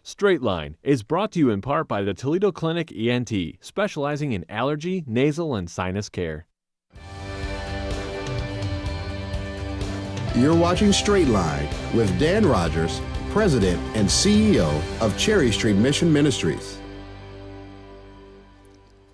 Straight Line is brought to you in part by the Toledo Clinic ENT, specializing in allergy, nasal, and sinus care. You're watching Straight Line with Dan Rogers, President and CEO of Cherry Street Mission Ministries.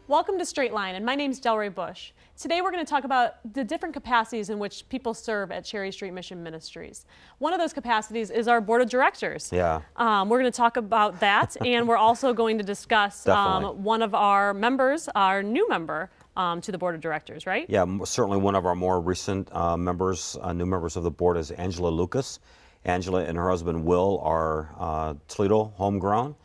Welcome to Straight Line, and my name is Delray Bush. Today we're going to talk about the different capacities in which people serve at Cherry Street Mission Ministries. One of those capacities is our board of directors. Yeah. We're going to talk about that, and we're also going to discuss one of our members, our new member to the board of directors, right? Yeah, certainly one of our more recent new members of the board is Angela Lucas. Angela and her husband Will are Toledo homegrown,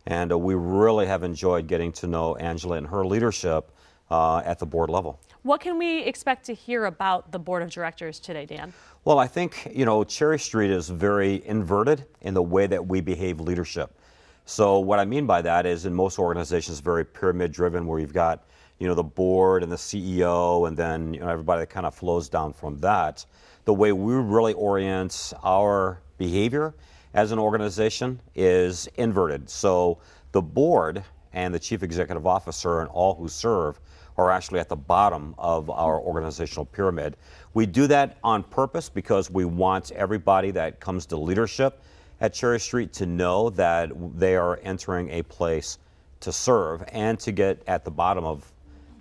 and we really have enjoyed getting to know Angela and her leadership at the board level. What can we expect to hear about the board of directors today, Dan? Well, I think, Cherry Street is very inverted in the way that we behave leadership. So what I mean by that is in most organizations, very pyramid driven, where you've got, the board and the CEO, and then, everybody that kind of flows down from that. The way we really orient our behavior as an organization is inverted. So the board and the chief executive officer and all who serve are actually at the bottom of our organizational pyramid. We do that on purpose because we want everybody that comes to leadership at Cherry Street to know that they are entering a place to serve and to get at the bottom of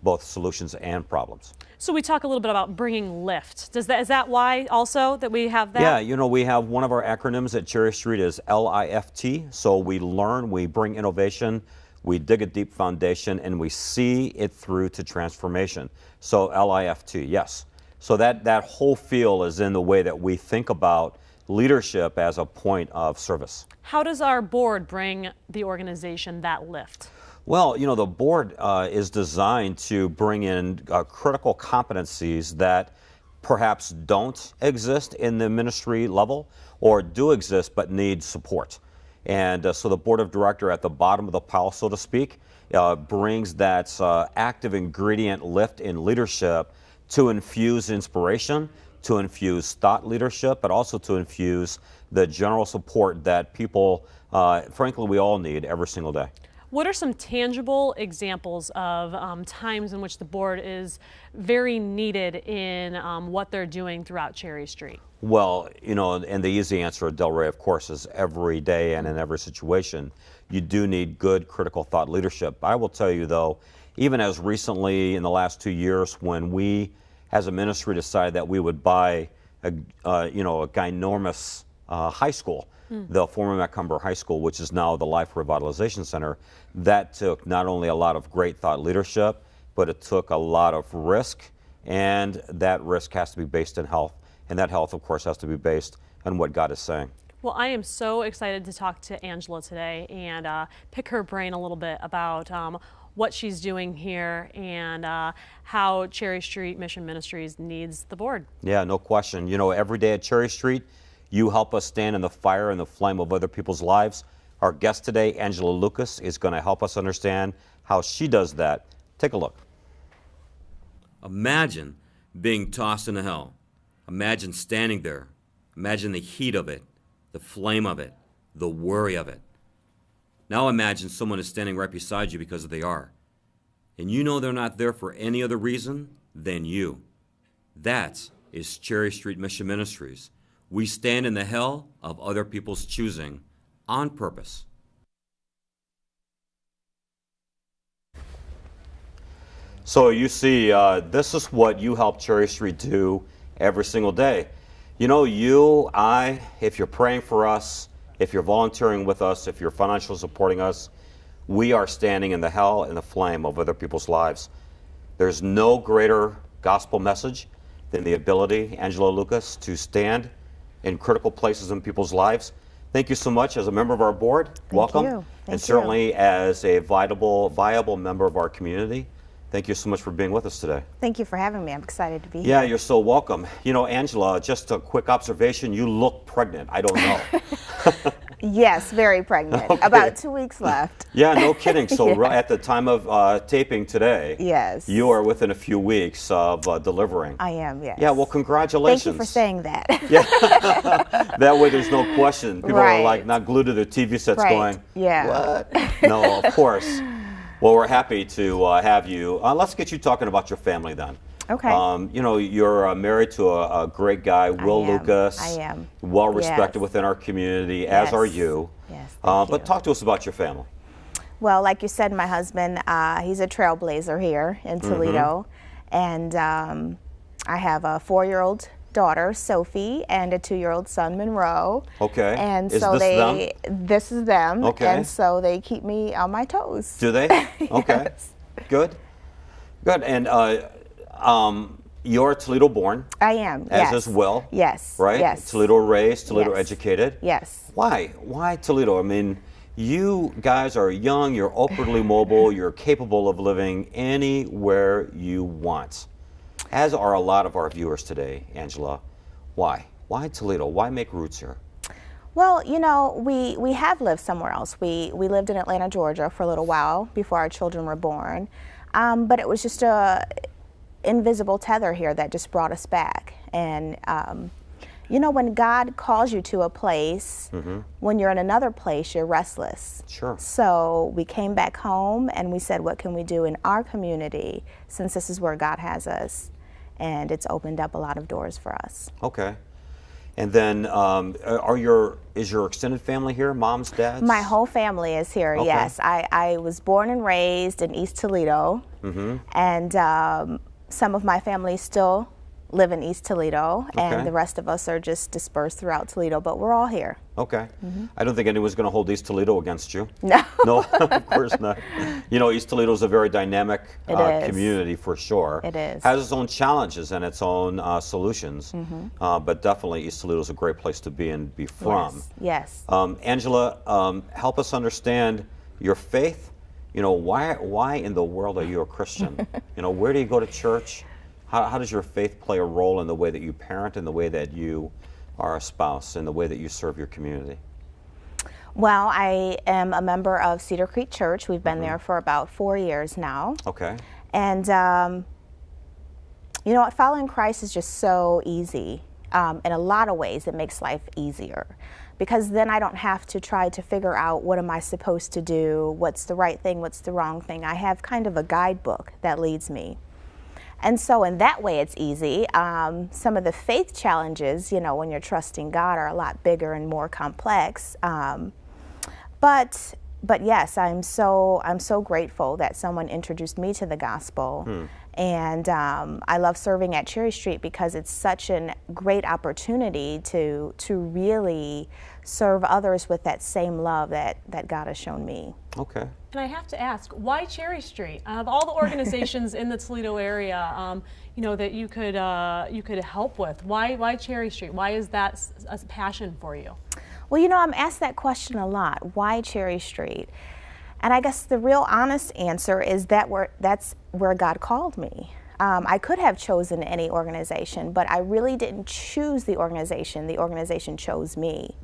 both solutions and problems. So we talk a little bit about bringing lift. Is that why also that we have that? Yeah, we have one of our acronyms at Cherry Street is LIFT. So we learn, we bring innovation, we dig a deep foundation, and we see it through to transformation. So LIFT, yes. So that whole feel is in the way that we think about leadership as a point of service. How does our board bring the organization that lift? Well, the board is designed to bring in critical competencies that perhaps don't exist in the ministry level or do exist but need support. And so the board of director at the bottom of the pile, so to speak, brings that active ingredient lift in leadership to infuse inspiration, to infuse thought leadership, but also to infuse the general support that people, frankly, we all need every single day. What are some tangible examples of times in which the board is very needed in what they're doing throughout Cherry Street? Well, and the easy answer, Delray, of course, is every day and in every situation, you do need good critical thought leadership. I will tell you, though, even as recently in the last 2 years when we, as a ministry, decided that we would buy a ginormous high school, the former Macomber High School, which is now the Life Revitalization Center, that took not only a lot of great thought leadership, but it took a lot of risk, and that risk has to be based in health, and that health, of course, has to be based on what God is saying. Well, I am so excited to talk to Angela today and pick her brain a little bit about what she's doing here and how Cherry Street Mission Ministries needs the board. Yeah, no question. Every day at Cherry Street, you help us stand in the fire and the flame of other people's lives. Our guest today, Angela Lucas, is going to help us understand how she does that. Take a look. Imagine being tossed into hell. Imagine standing there. Imagine the heat of it, the flame of it, the worry of it. Now imagine someone is standing right beside you because they are. And you know they're not there for any other reason than you. That is Cherry Street Mission Ministries. We stand in the hell of other people's choosing on purpose. So you see, this is what you help Cherry Street do every single day. You, I, if you're praying for us, if you're volunteering with us, if you're financially supporting us, we are standing in the hell and the flame of other people's lives. There's no greater gospel message than the ability, Angela Lucas, to stand in critical places in people's lives. Thank you so much as a member of our board. Welcome. Thank you. And certainly as a viable member of our community. Thank you so much for being with us today. Thank you for having me. I'm excited to be here. Yeah, you're so welcome. Angela, just a quick observation. You look pregnant. I don't know. Yes, very pregnant. Okay. About 2 weeks left. Yeah, no kidding. So Yeah. at the time of taping today, Yes. you are within a few weeks of delivering. I am, yes. Yeah, well, congratulations. Thank you for saying that. That way there's no question. People are like Right. not glued to their TV sets Right. going, Yeah. what? No, of course. Well, we're happy to have you. Let's get you talking about your family then. Okay. You know, you're married to a great guy, Will am. Lucas. I am. Well respected Yes. within our community, as are Yes. you. Yes, But thank you. talk to us about your family. Well, like you said, my husband, he's a trailblazer here in Toledo. And I have a 4-year-old daughter, Sophie, and a 2-year-old son, Monroe. Okay. And Is so this this is them. Okay. And so they keep me on my toes. Do they? Okay. Good. Good. And you're Toledo born, I am, as yes. is Will. Yes. Right? Yes. Toledo raised, Toledo Yes. educated. Yes. Why? Why Toledo? I mean, you guys are young, you're upwardly mobile, you're capable of living anywhere you want. As are a lot of our viewers today, Angela. Why? Why Toledo? Why make roots here? Well, you know, we have lived somewhere else. We lived in Atlanta, Georgia for a little while before our children were born. But it was just a invisible tether here that just brought us back. And, you know, when God calls you to a place, when you're in another place, you're restless. Sure. So we came back home and we said, what can we do in our community since this is where God has us? And it's opened up a lot of doors for us. Okay. And then, is your extended family here? Moms, dads? My whole family is here, Okay. yes. I was born and raised in East Toledo, and some of my family still live in East Toledo, Okay. and the rest of us are just dispersed throughout Toledo, but we're all here. Okay. I don't think anyone's going to hold East Toledo against you. No. No, of course not. You know, East Toledo is a very dynamic It is. community for sure. It is. Has its own challenges and its own solutions, but definitely East Toledo is a great place to be and be from. Yes. Angela, help us understand your faith. You know, why in the world are you a Christian? You know, where do you go to church? How does your faith play a role in the way that you parent, in the way that you are a spouse, in the way that you serve your community? Well, I am a member of Cedar Creek Church. We've been there for about 4 years now. Okay. And you know what, following Christ is just so easy. In a lot of ways, it makes life easier. Because then I don't have to try to figure out what am I supposed to do, what's the right thing, what's the wrong thing. I have kind of a guidebook that leads me. And so in that way, it's easy. Some of the faith challenges, you know, when you're trusting God are a lot bigger and more complex. But yes, I'm so grateful that someone introduced me to the gospel. And I love serving at Cherry Street because it's such a great opportunity to really serve others with that same love that God has shown me. Okay. And I have to ask, why Cherry Street? Of all the organizations in the Toledo area, you know, that you could help with, why Cherry Street? Why is that a passion for you? Well, you know, I'm asked that question a lot. Why Cherry Street? And I guess the real honest answer is that's where God called me. I could have chosen any organization, but I really didn't choose the organization. The organization chose me.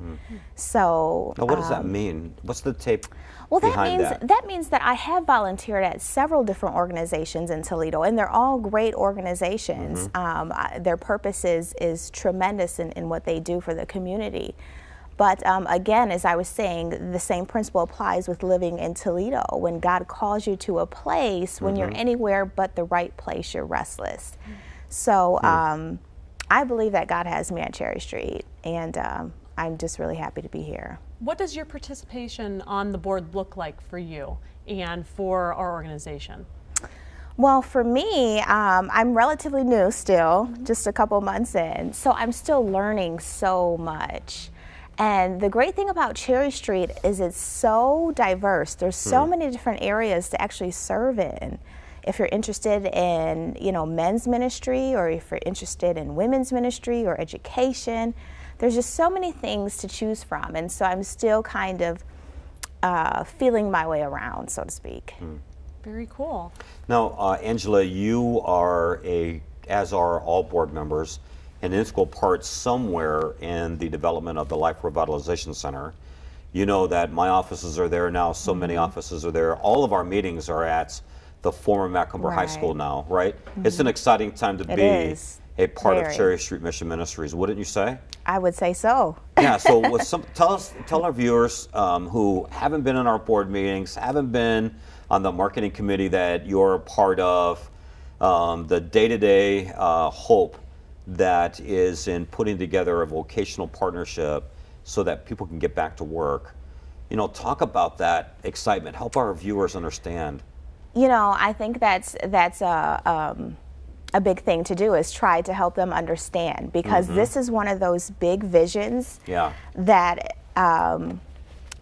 So Now, what does that mean? What's the tape well, behind that means that I have volunteered at several different organizations in Toledo, and they're all great organizations. Their purpose is tremendous in what they do for the community. But again, as I was saying, the same principle applies with living in Toledo. When God calls you to a place, when you're anywhere but the right place, you're restless. So I believe that God has me at Cherry Street, and I'm just really happy to be here. What does your participation on the board look like for you and for our organization? Well, for me, I'm relatively new still, just a couple months in, so I'm still learning so much. And the great thing about Cherry Street is it's so diverse. There's so many different areas to actually serve in. If you're interested in, you know, men's ministry, or if you're interested in women's ministry or education, there's just so many things to choose from. And so I'm still kind of feeling my way around, so to speak. Very cool. Now, Angela, you are as are all board members, an integral part somewhere in the development of the Life Revitalization Center You know that my offices are there now, so many offices are there. All of our meetings are at the former Macomber High School now, right? It's an exciting time to be is. a part of Very. Cherry Street Mission Ministries, wouldn't you say? I would say so. Yeah, so tell our viewers who haven't been in our board meetings, haven't been on the marketing committee that you're a part of, the day-to-day hope that is in putting together a vocational partnership so that people can get back to work. You know, talk about that excitement. Help our viewers understand. You know, I think that's a big thing to do, is try to help them understand, because this is one of those big visions Yeah. that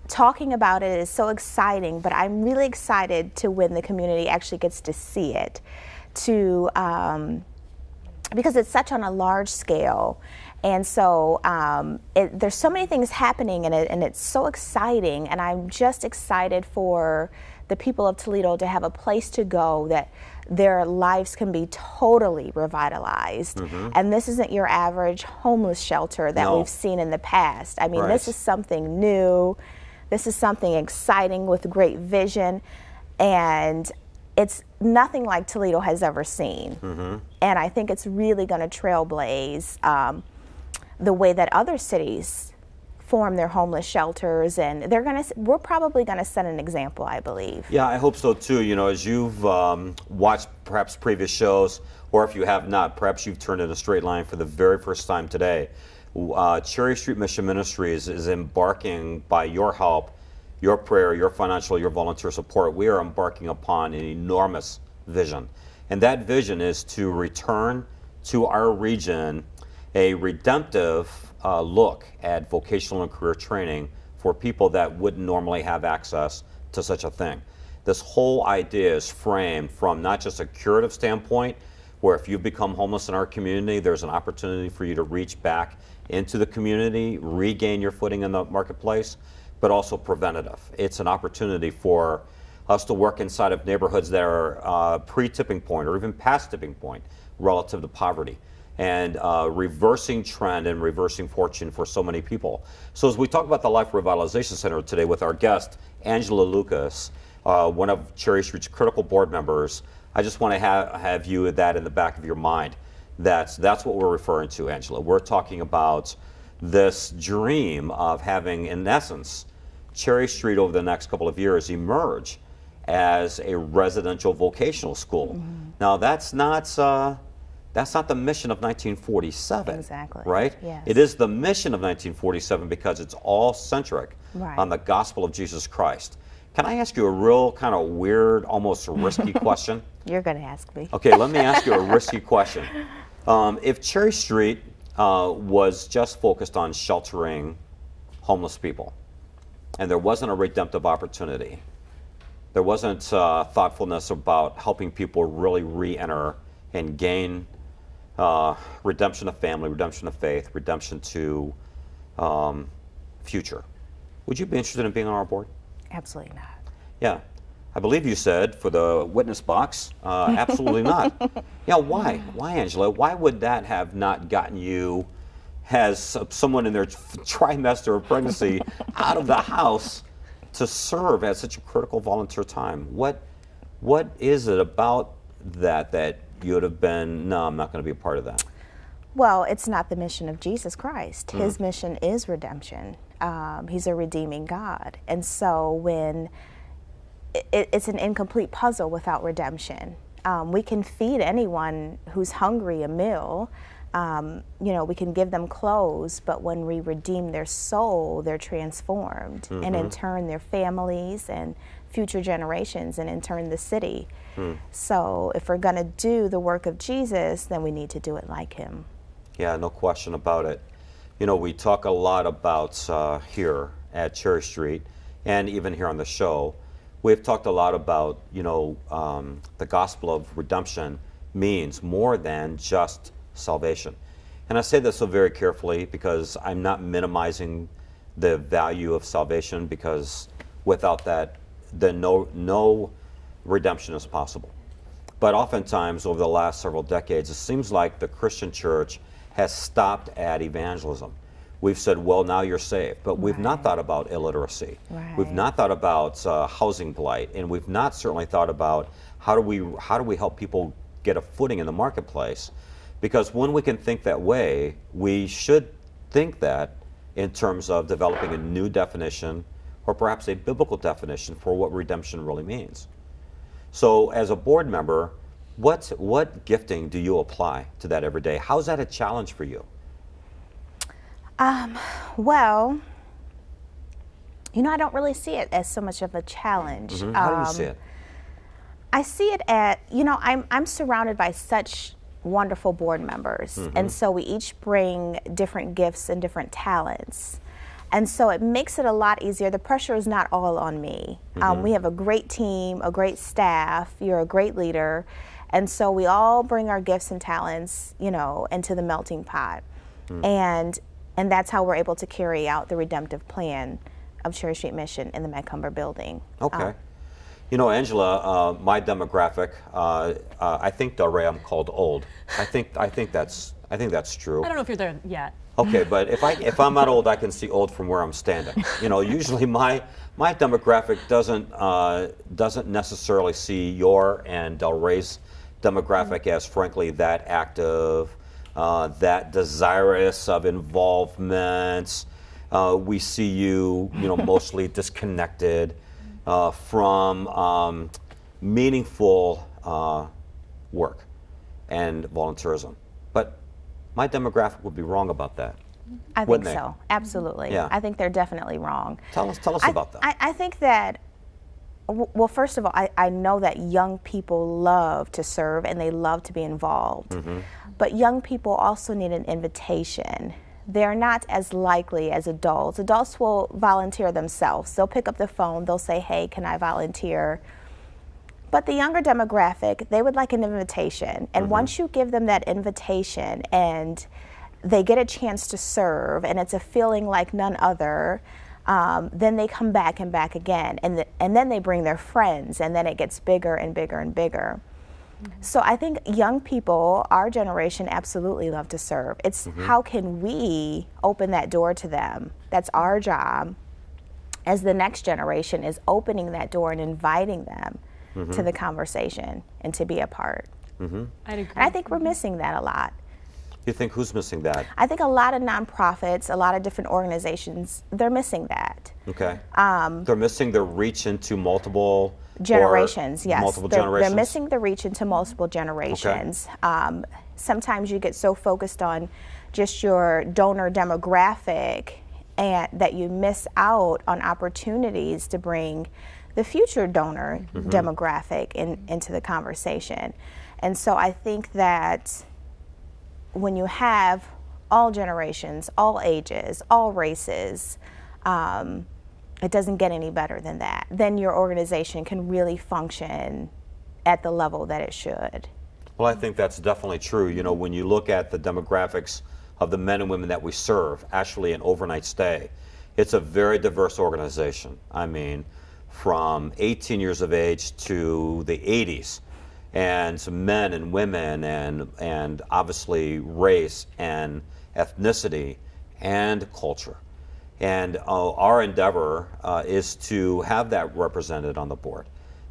talking about it is so exciting, but I'm really excited to when the community actually gets to see it, because it's such on a large scale. And so there's so many things happening in it, and it's so exciting, and I'm just excited for the people of Toledo to have a place to go that their lives can be totally revitalized. And this isn't your average homeless shelter that No. we've seen in the past. I mean, Right. this is something new. This is something exciting with great vision, and it's nothing like Toledo has ever seen. And I think it's really going to trailblaze the way that other cities form their homeless shelters, and we're probably going to set an example, I believe. Yeah, I hope so too. You know, as you've watched perhaps previous shows, or if you have not, perhaps you've turned in a straight line for the very first time today. Cherry Street Mission Ministries is embarking, by your help, your prayer, your financial, your volunteer support, we are embarking upon an enormous vision. And that vision is to return to our region a redemptive look at vocational and career training for people that wouldn't normally have access to such a thing. This whole idea is framed from not just a curative standpoint, where if you become homeless in our community, there's an opportunity for you to reach back into the community, regain your footing in the marketplace, but also preventative. It's an opportunity for us to work inside of neighborhoods that are pre-tipping point or even past tipping point relative to poverty, and reversing trend and reversing fortune for so many people. So as we talk about the Life Revitalization Center today with our guest, Angela Lucas, one of Cherry Street's critical board members, I just want to have you that in the back of your mind. That's what we're referring to, Angela. We're talking about this dream of having, in essence, Cherry Street over the next couple of years emerge as a residential vocational school. Now, that's not the mission of 1947. Exactly. Right? Yes. It is the mission of 1947 because it's all centric Right. on the gospel of Jesus Christ. Can I ask you a real kind of weird, almost risky question? You're going to ask me. Okay, let me ask you a risky question. If Cherry Street was just focused on sheltering homeless people, and there wasn't a redemptive opportunity, there wasn't thoughtfulness about helping people really re-enter and gain redemption of family, redemption of faith, redemption to future, would you be interested in being on our board? Absolutely not. Yeah. I believe you said for the witness box, absolutely not. Yeah, why? Why, Angela? Why would that have not gotten you, as someone in their trimester of pregnancy, out of the house to serve at such a critical volunteer time? What is it about that you would have been, no, I'm not going to be a part of that? Well, it's not the mission of Jesus Christ. His mission is redemption. He's a redeeming God. And so when it's an incomplete puzzle without redemption. We can feed anyone who's hungry a meal. We can give them clothes, but when we redeem their soul, they're transformed. And in turn, their families and future generations, and in turn, the city. So if we're going to do the work of Jesus, then we need to do it like him. Yeah, no question about it. You know, we talk a lot about here at Cherry Street, and even here on the show, we've talked a lot about, the gospel of redemption means more than just salvation. And I say this so very carefully because I'm not minimizing the value of salvation, because without that, then no redemption is possible. But oftentimes over the last several decades, it seems like the Christian church has stopped at evangelism. we've said, well, now you're safe. But we've not thought about illiteracy. We've not thought about housing blight, and we've not certainly thought about how do we help people get a footing in the marketplace. Because when we can think that way, we should think that in terms of developing a new definition, or perhaps a biblical definition for what redemption really means. So as a board member, what gifting do you apply to that every day? How's that a challenge for you? Well, I don't really see it as so much of a challenge. How do you see it? I see it at, I'm surrounded by such wonderful board members. And so we each bring different gifts and different talents. And so it makes it a lot easier. The pressure is not all on me. We have a great team, a great staff. You're a great leader. And so we all bring our gifts and talents, into the melting pot. And that's how we're able to carry out the redemptive plan of Cherry Street Mission in the Macomber building. Okay. Angela, my demographic, I think, Delray, I'm called old. I think that's true. I don't know if you're there yet. Okay, but if I'm not old, I can see old from where I'm standing. Usually my demographic doesn't necessarily see your and Delray's demographic as, frankly, that active, that desirous of involvement. We see you, mostly disconnected from meaningful work and volunteerism. But my demographic would be wrong about that. I think so. Absolutely. Yeah. I think they're definitely wrong. Tell us about that. I think that, well, first of all, I know that young people love to serve and they love to be involved. But young people also need an invitation. They're not as likely as adults. Adults will volunteer themselves. They'll pick up the phone. They'll say, hey, can I volunteer? But the younger demographic, they would like an invitation. And once you give them that invitation and they get a chance to serve and it's a feeling like none other, then they come back and back again. And then they bring their friends, and then it gets bigger and bigger and bigger. So I think young people, our generation, absolutely love to serve. It's how can we open that door to them? That's our job as the next generation, is opening that door and inviting them to the conversation and to be a part. I'd agree. And I think we're missing that a lot. You think who's missing that? I think a lot of nonprofits, a lot of different organizations, they're missing that. Okay. They're missing the reach into multiple generations. Yes, multiple they're generations. missing the reach into multiple generations. Okay. Sometimes you get so focused on just your donor demographic, and that you miss out on opportunities to bring the future donor demographic into the conversation. And so I think that when you have all generations, all ages, all races, it doesn't get any better than that. Then your organization can really function at the level that it should. Well, I think that's definitely true. When you look at the demographics of the men and women that we serve, actually an overnight stay, it's a very diverse organization. I mean, from 18 years of age to the 80s, and men and women, and obviously race and ethnicity and culture. And our endeavor is to have that represented on the board.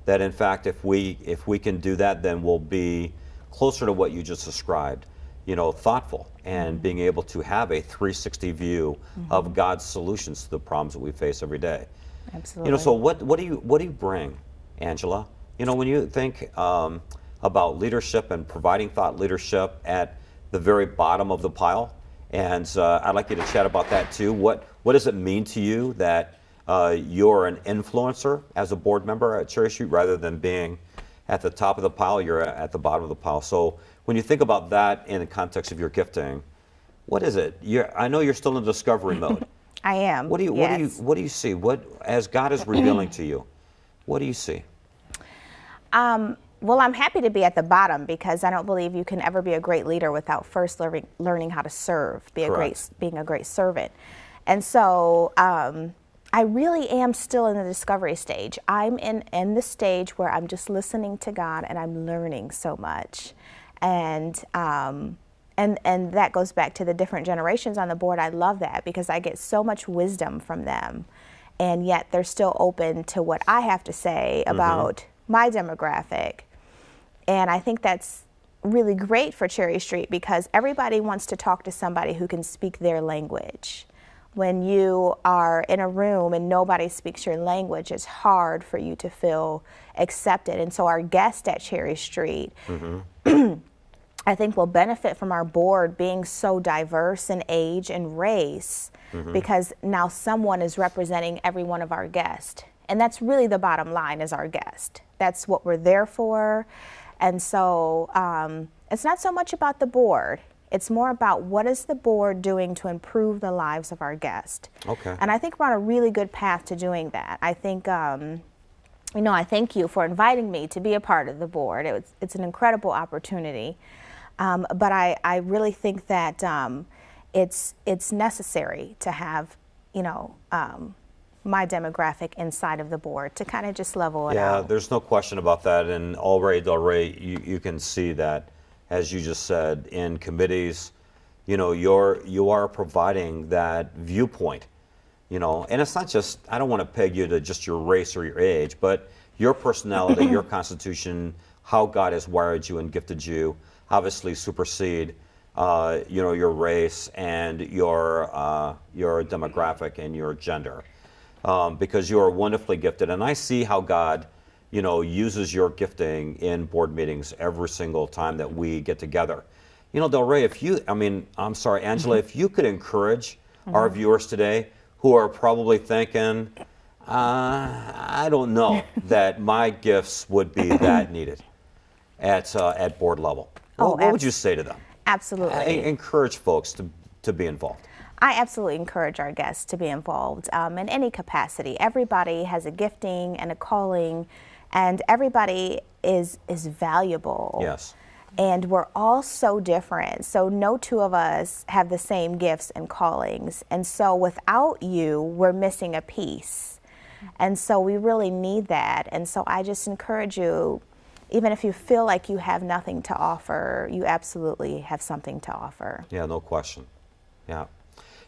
That in fact, if we can do that, then we'll be closer to what you just described. Thoughtful and being able to have a 360 view of God's solutions to the problems that we face every day. Absolutely. So what do you bring, Angela? When you think about leadership and providing thought leadership at the very bottom of the pile, and I'd like you to chat about that too. What does it mean to you that you're an influencer as a board member at Cherry Street, rather than being at the top of the pile, you're at the bottom of the pile? So when you think about that in the context of your gifting, what is it? I know you're still in discovery mode. I am. What do you see? What, as God is revealing to you, what do you see? Well, I'm happy to be at the bottom, because I don't believe you can ever be a great leader without first learning how to serve, being a great servant. And so I really am still in the discovery stage. I'm in the stage where I'm just listening to God, and I'm learning so much. And and that goes back to the different generations on the board. I love that because I get so much wisdom from them, and yet they're still open to what I have to say about my demographic. And I think that's really great for Cherry Street because everybody wants to talk to somebody who can speak their language. When you are in a room and nobody speaks your language, it's hard for you to feel accepted. And so our guests at Cherry Street, I think, will benefit from our board being so diverse in age and race because now someone is representing every one of our guests. And that's really the bottom line, is our guest. That's what we're there for. And so it's not so much about the board. It's more about what is the board doing to improve the lives of our guests. Okay. And I think we're on a really good path to doing that. I think, you know, I thank you for inviting me to be a part of the board. It's an incredible opportunity. But I really think that it's necessary to have, you know, my demographic inside of the board to kind of just level it out. Yeah, there's no question about that. And already, Del Rey, you can see that, as you just said, in committees, you know, you are providing that viewpoint, you know, and it's not just, I don't want to peg you to just your race or your age, but your personality, your constitution, how God has wired you and gifted you, obviously supersede, you know, your race and your demographic and your gender. Because you are wonderfully gifted, and I see how God, you know, uses your gifting in board meetings every single time that we get together. You know, Del Rey, Angela, if you could encourage our viewers today who are probably thinking, I don't know that my gifts would be that needed at board level. What would you say to them? Absolutely. Encourage folks to be involved. I absolutely encourage our guests to be involved in any capacity. Everybody has a gifting and a calling, and everybody is valuable. Yes. And we're all so different. So no two of us have the same gifts and callings. And so without you, we're missing a piece. And so we really need that. And so I just encourage you, even if you feel like you have nothing to offer, you absolutely have something to offer. Yeah, no question. Yeah.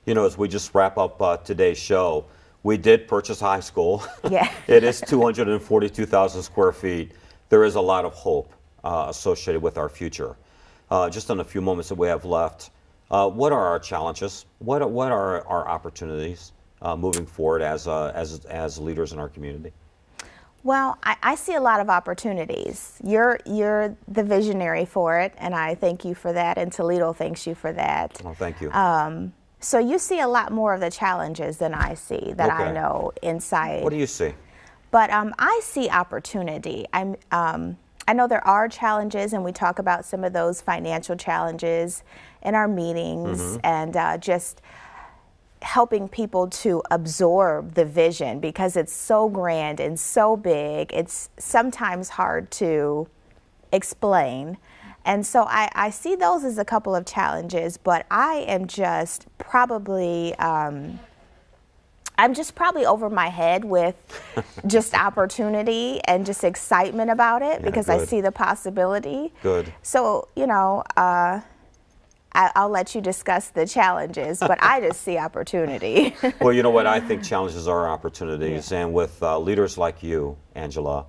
You know, as we just wrap up today's show, we did purchase a high school. Yeah. It is 242,000 square feet. There is a lot of hope associated with our future. Just in a few moments that we have left, what are our challenges? What are our opportunities moving forward as leaders in our community? Well, I see a lot of opportunities. You're the visionary for it, and I thank you for that, and Toledo thanks you for that. Oh, thank you. So you see a lot more of the challenges than I see, that I know inside. What do you see? But I see opportunity. I know there are challenges, and we talk about some of those financial challenges in our meetings, and just helping people to absorb the vision, because it's so grand and so big. It's sometimes hard to explain. And so I see those as a couple of challenges, but I am just probably, I'm just probably over my head with just opportunity and just excitement about it, because I see the possibility. Good. So, you know, I'll let you discuss the challenges, but I just see opportunity. Well, you know what? I think challenges are opportunities. And with leaders like you, Angela,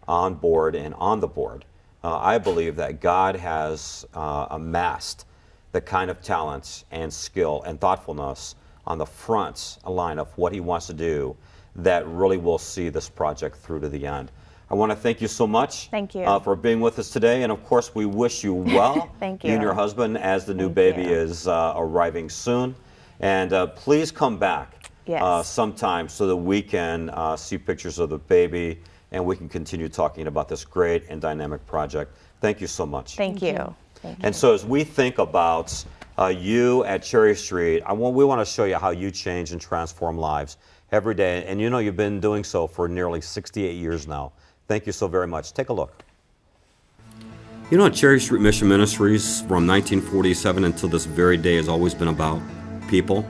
on board and on the board, I believe that God has amassed the kind of talents and skill and thoughtfulness on the front line of what he wants to do that really will see this project through to the end. I want to thank you so much. Thank you. For being with us today. And of course, we wish you well. Thank you. You and your husband, as the new baby is arriving soon. And please come back sometime so that we can see pictures of the baby and we can continue talking about this great and dynamic project. Thank you so much. Thank you. And so as we think about you at Cherry Street, we want to show you how you change and transform lives every day. And you know you've been doing so for nearly 68 years now. Thank you so very much. Take a look. You know, Cherry Street Mission Ministries from 1947 until this very day has always been about people.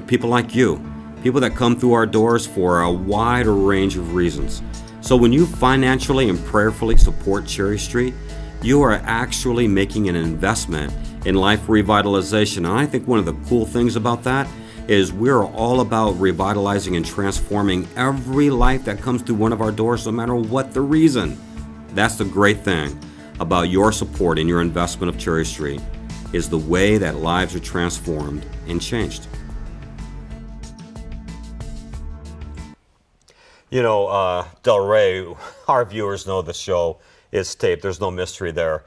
People like you. People that come through our doors for a wide range of reasons. So when you financially and prayerfully support Cherry Street, you are actually making an investment in life revitalization. And I think one of the cool things about that is we're all about revitalizing and transforming every life that comes through one of our doors, no matter what the reason. That's the great thing about your support and your investment of Cherry Street, is the way that lives are transformed and changed. You know, Del Rey, our viewers know the show is taped. There's no mystery there.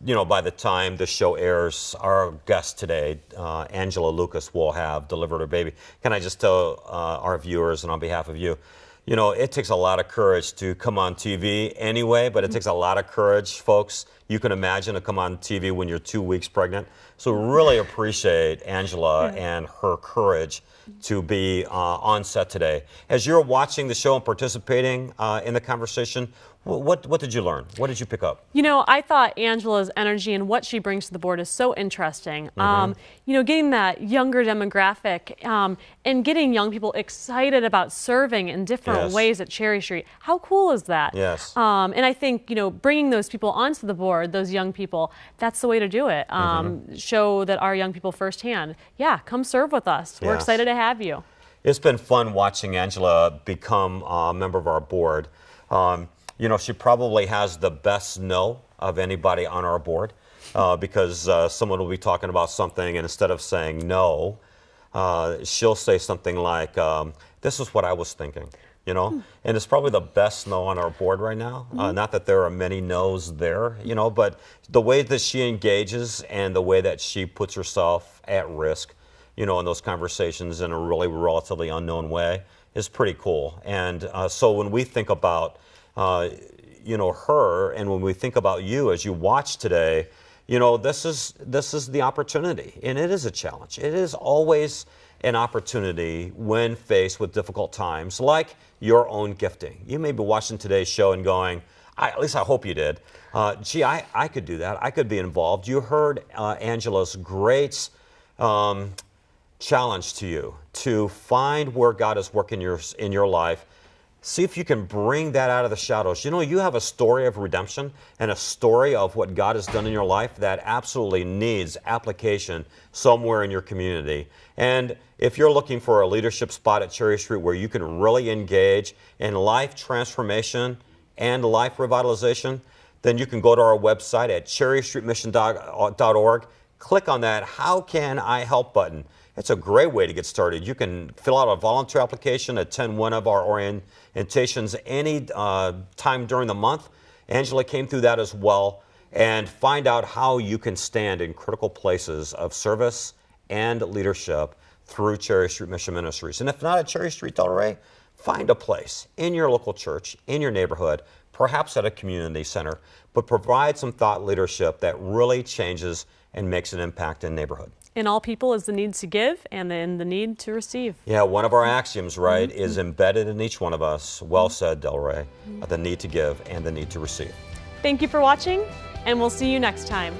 You know, by the time the show airs, our guest today, Angela Lucas, will have delivered her baby. Can I just tell our viewers, and on behalf of you, you know, it takes a lot of courage to come on TV anyway, but it takes a lot of courage, folks. You can imagine to come on TV when you're 2 weeks pregnant. So really appreciate Angela and her courage to be on set today. As you're watching the show and participating in the conversation, what did you learn? What did you pick up? You know, I thought Angela's energy and what she brings to the board is so interesting. You know, getting that younger demographic and getting young people excited about serving in different ways at Cherry Street. How cool is that? Yes. And I think, you know, bringing those people onto the board, those young people, that's the way to do it. Show that our young people firsthand, yeah, come serve with us. We're excited to have you. It's been fun watching Angela become a member of our board. You know, she probably has the best no of anybody on our board because someone will be talking about something, and instead of saying no, she'll say something like, this is what I was thinking, you know? And it's probably the best no on our board right now. Not that there are many no's there, you know, but the way that she engages and the way that she puts herself at risk, you know, in those conversations in a really relatively unknown way is pretty cool. And so when we think about you know, her, and when we think about you as you watch today, you know, this is the opportunity, and it is a challenge. It is always an opportunity when faced with difficult times, like your own gifting. You may be watching today's show and going, at least I hope you did, gee, I could do that. I could be involved. You heard Angela's great challenge to you to find where God is working in your life. See if you can bring that out of the shadows. You know, you have a story of redemption and a story of what God has done in your life that absolutely needs application somewhere in your community. And if you're looking for a leadership spot at Cherry Street where you can really engage in life transformation and life revitalization, then you can go to our website at cherrystreetmission.org. Click on that How Can I Help button. It's a great way to get started. You can fill out a volunteer application, attend one of our orientations any time during the month. Angela came through that as well, and find out how you can stand in critical places of service and leadership through Cherry Street Mission Ministries. And if not at Cherry Street, Del Rey, find a place in your local church, in your neighborhood, perhaps at a community center, but provide some thought leadership that really changes and makes an impact in neighborhood. In all people is the need to give and then the need to receive. Yeah, one of our axioms, right, is embedded in each one of us. Well said, Del Rey. The need to give and the need to receive. Thank you for watching, and we'll see you next time.